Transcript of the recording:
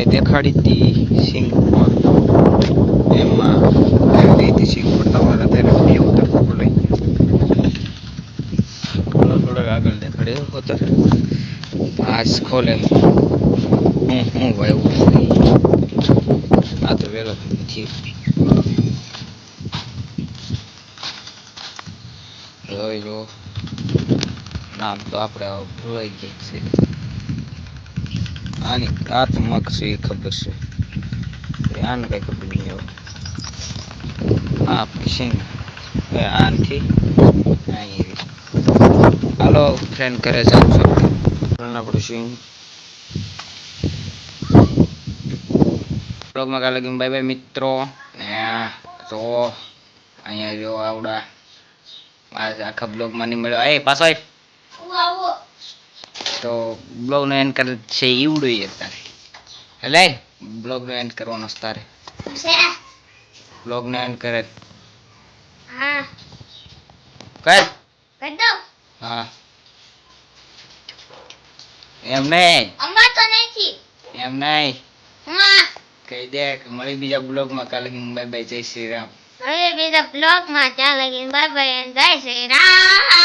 દેખાડી હતી સિંગ એમાં રીતે સિંગ પર તમારે તેને વ્યૂ તરફ બોલે થોડાક આગળ દેખાડે હોતા આજ ખોલે હું વાયું આ તો વેલો જોઈ લો નામ તો આપણે ભૂલાઈ ગયા છે આની આત્મક છે એ ખબર છે આને કઈ ખબર નહીં હવે આ સિંગ આનથી હાલો ફ્રેન્ડ કરે જાઉં છું આપણું સિંગ બ્લોગમાં કાલે લગી બાય બાય મિત્રો ને તો અહીંયા જો આવડા આખા બ્લોગમાં નહીં મળ્યો એ પાછો તો બ્લોગનો એન્ડ કરે છે ઈવડું તારે એટલે બ્લોગનો એન્ડ કરવાનો તારે બ્લોગનો એન્ડ કરે હા કર દો હા એમ નહીં અમાર તો નથી એમ નહીં હા કહી દે કે મળી બીજા બ્લોગમાં કાલે બાય બાય જય શ્રી રામ હવે બીજા બ્લોગમાં ત્યાં લગીને બાય બાય જય શ્રી રામ.